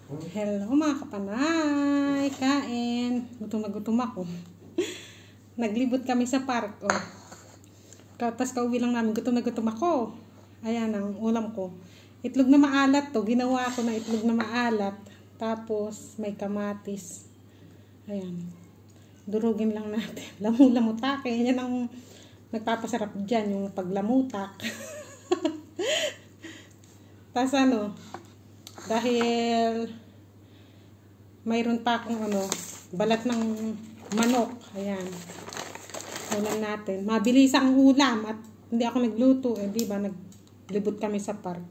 Hello mga kapanay! Kain! Gutom na gutom ako. Naglibot kami sa park. Oh. Tapos kauwi lang namin. Gutom na gutom ako. Ayan ang ulam ko. Itlog na maalat to. Ginawa ko na itlog na maalat. Tapos may kamatis. Ayan. Durugin lang natin. Lamu-lamutake. Yan ang nagpapasarap dyan. Yung paglamutak. Tapos dahil mayroon pa akong balat ng manok. Ayan. Ulam natin. Mabilis ang ulam at hindi ako nagluto. Di ba? Naglibot kami sa park.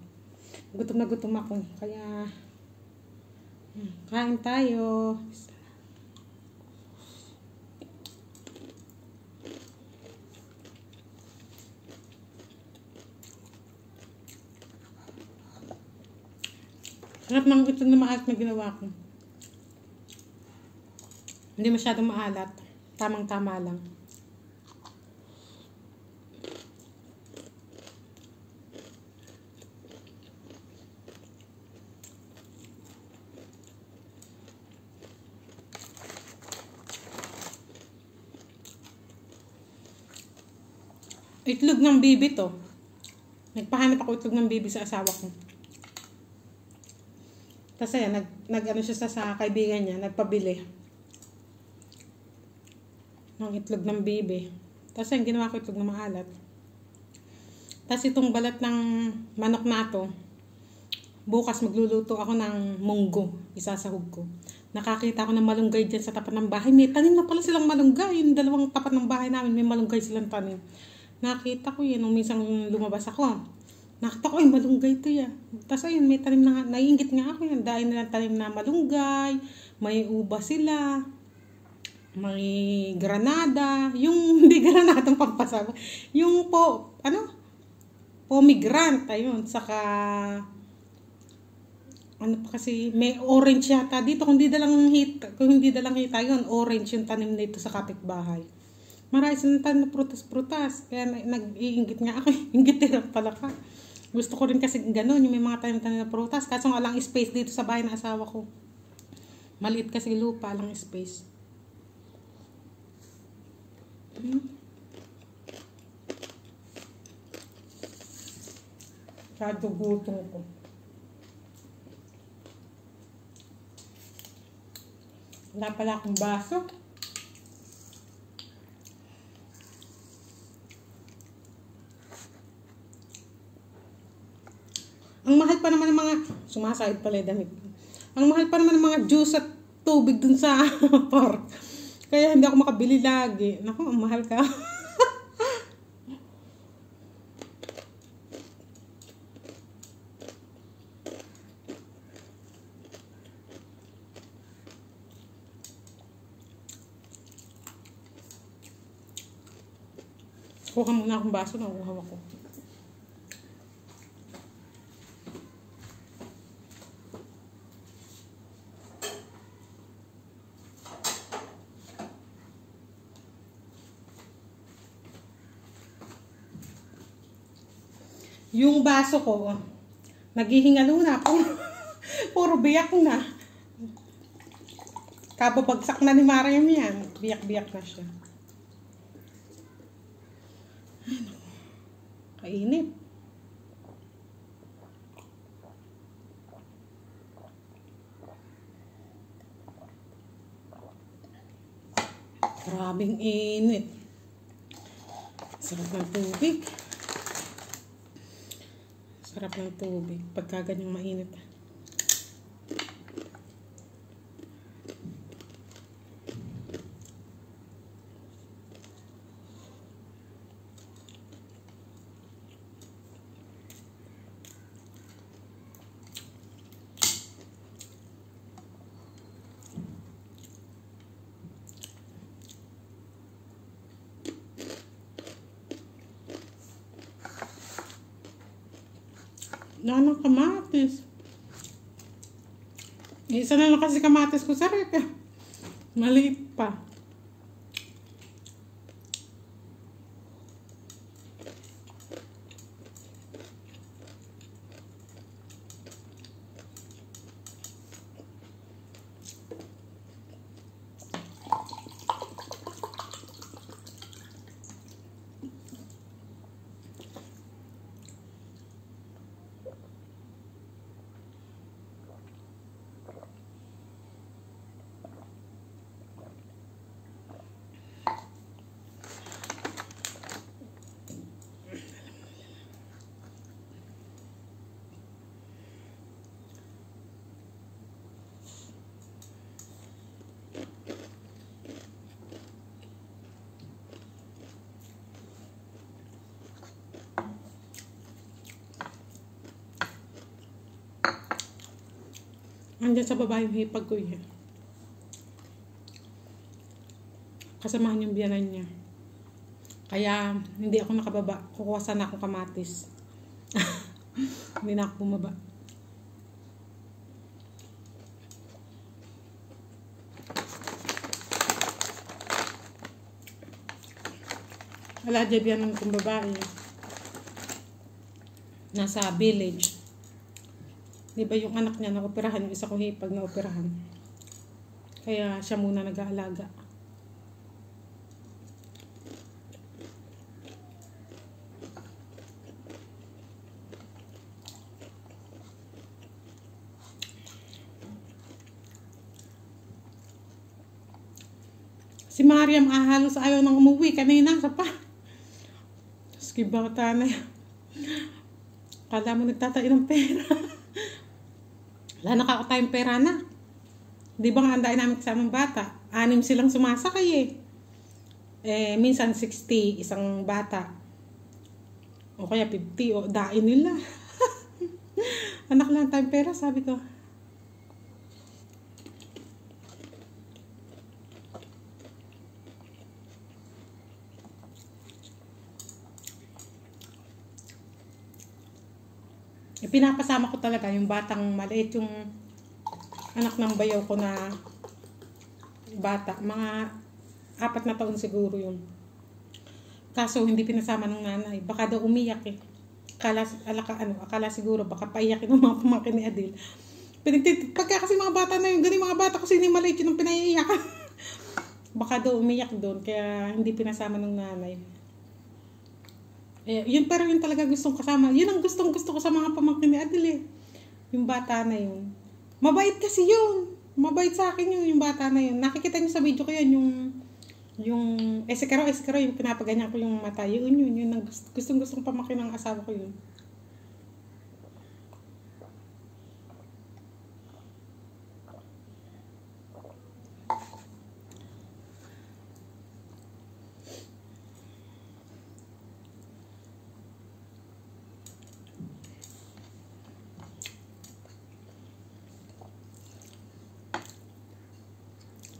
Gutom na gutom ako. Kaya kain tayo. Sarap ng itlog na maalat na ginawa ko. Hindi masyadong maalat. Tamang-tama lang. Itlog ng bibi to. Nagpahanap ako itlog ng bibi sa asawa ko. Kasi nag-ano siya sa kaibigan niya, nagpabili ng itlog ng bibi. Tapos yung ginawa ko itlog na maalat. Tapos itong balat ng manok na to, bukas magluluto ako ng munggo, isasahog ko. Nakakita ako ng malunggay dyan sa tapat ng bahay. May tanim na pala silang malunggay. Yung dalawang tapat ng bahay namin, may malunggay silang tanim. Nakita ko yun nung minsan lumabas ako. Nakita ko, malunggay to ya. Tapos ayun, may tanim na, naiingit nga ako yan. Dahil nilang tanim na malunggay, may uba sila, may granada, yung hindi granadang pampasaba, yung pomegranate, ayun, saka, pa kasi, may orange yata dito, kung hindi dalang hita yun, orange yung tanim nito sa kapitbahay. Marami silang tanim na prutas-prutas, kaya nag-iingit nga ako, ingit lang pala ka. Gusto ko rin kasi gano'n, yung may mga tanim-tanim na prutas. Kaso nga lang space dito sa bahay ng asawa ko. Maliit kasi lupa lang space. Masyado gutom ko. Wala pala akong baso. Ang mahal pa naman ng mga, sumasahid pala yung damit. Ang mahal pa naman ng mga juice at tubig dun sa park. Kaya hindi ako makabili lagi. Naku, ang mahal ka. Kuha muna akong baso na kuha ko. Yung baso ko, naghihingalo na. Puro biyak na. Kababagsak na ni Mariam yan. Biyak-biyak na siya. Kainit. Grabing init. Sarap ng tubig. Sarap ng tubig pagka ganyang mainit. Wala ng kamatis. Isa na lang kasi kamatis ko sa rep. Maliit pa. Andyan sa baba yung hipag ko eh. Kasamahan yung biyanan niya. Kaya hindi ako nakababa. Kukuha sana akong kamatis. Hindi na ako bumaba. Wala dyan biyanan kong babae. Nasa village. Diba yung anak niya na-operahan, yung isa ko hipag na-operahan. Kaya siya muna nag-aalaga. Si Mariam halos ayaw nang umuwi kanina sa pa. Ski bata na yan. Kala mo nagtatain ng pera. Wala nakakatayang pera na. Di ba nga andain namin kasamang bata? 6 silang sumasakay eh. Minsan 60 isang bata. O kaya 50 o dain nila. Anak lang tayong pera, sabi ko. Pinapasama ko talaga yung batang maliit, yung anak ng bayaw ko na bata. Mga 4 na taon siguro yun. Kaso hindi pinasama ng nanay. Baka daw umiyak eh. Akala siguro baka paiyakin ng mga pamangkin ni Adil. Pagka kasi mga bata na yun, ganun mga bata kasi hindi maliit yun ang pinaiiyak. Baka daw umiyak doon, kaya hindi pinasama ng nanay. Yun pero yun talaga gustong kasama. Yun ang gustong gusto ko sa mga pamangkin ni Adil eh. Yung bata na yun. Mabait kasi yun. Mabait sa akin yun, yung bata na yun. Nakikita niyo sa video ko yun, yung esikaro, yung pinapaganyan ko yung mata. Yun ang gustong pamangkin ng asawa ko yun.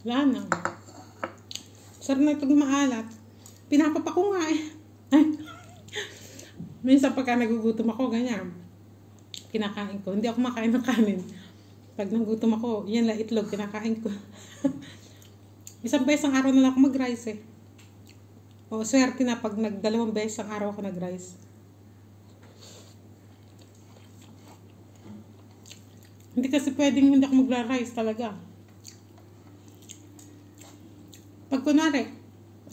Wala na. Sarap na itong maalat. Pinapapa ko nga eh. Minsan pagka nagugutom ako, ganyan. Kinakain ko. Hindi ako makain ng kanin. Pag nagugutom ako, yan lang itlog, kinakain ko. Isang beses ang araw na lang ako mag-rice eh. O, swerte na pag 2 beses ang araw ako nag-rice. Hindi kasi pwedeng hindi ako magla-rice talaga. Pag kunwari,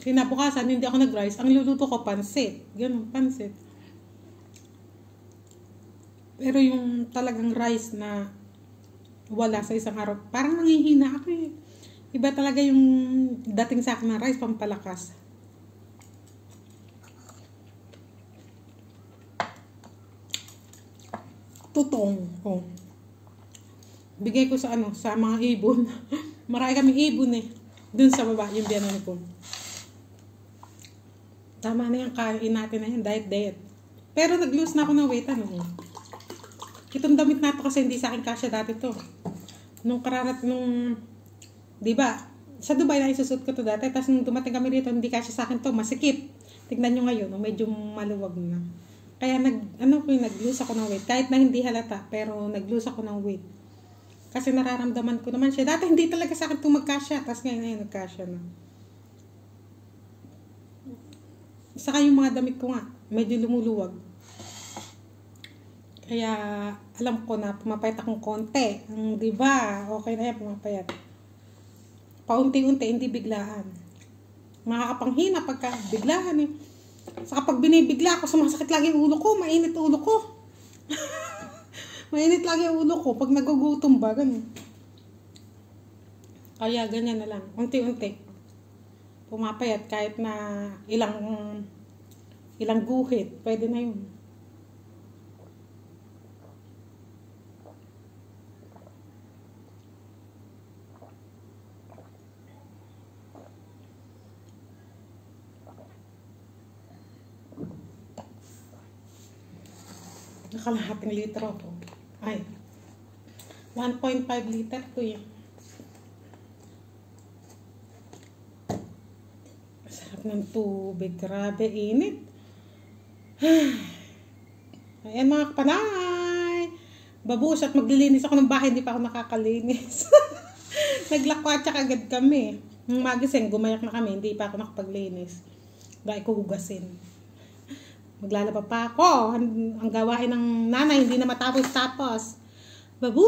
kinabukasan hindi ako nag-rice, ang luluto ko pansit. Ganun, pansit. Pero yung talagang rice na wala sa isang araw, parang nanghihina ako eh. Iba talaga yung dating sa akin ng rice, pampalakas. Tutong. Oh. Bigay ko sa sa mga ibon. Marami kami ibon eh. Dun sa baba, yung biyanan ko. Tama na yung kain natin na yun, diet. Pero nag-lose na ako ng weight, Itong damit na to kasi hindi sa akin kasya dati to. Di ba, sa Dubai na isusot ko to dati, tapos nung dumating kami rito, hindi kasya sa akin to, masikip. Tignan nyo ngayon, medyo maluwag na. Kaya nag-lose ako ng weight. Kahit na hindi halata, pero nag-lose ako ng weight. Kasi nararamdaman ko naman siya. Dati hindi talaga sa akin itong magkasya. Tapos ngayon nagkasya na. Saka yung mga damit ko nga, medyo lumuluwag. Kaya alam ko na pumapayat akong konti. Diba? Okay na yan, pumapayat. Paunti-unti, hindi biglaan. Makakapanghina pagka biglaan eh. Saka pag binibigla ako, sumasakit lagi yung ulo ko. Mainit ulo ko. Mainit lagi ang ulo ko pag nagugutom ba, ganun. Kaya ganyan na lang, unti-unti. Pumapayat kahit na ilang guhit, pwede na yun. Nakalahating litro ako. Ay, 1.5 liter to eh. Sarap ng tubig. Grabe, init. Ayan mga kapanay. Babus at maglilinis ako ng bahay. Hindi pa ako nakakalinis. Naglakwatsa agad kami. Nung magising, gumayak na kami. Hindi pa ako nakapaglinis. Dahil ko hugasin. Maglalaba pa ako. Ang gawain ng nanay hindi na matapos-tapos. Babu!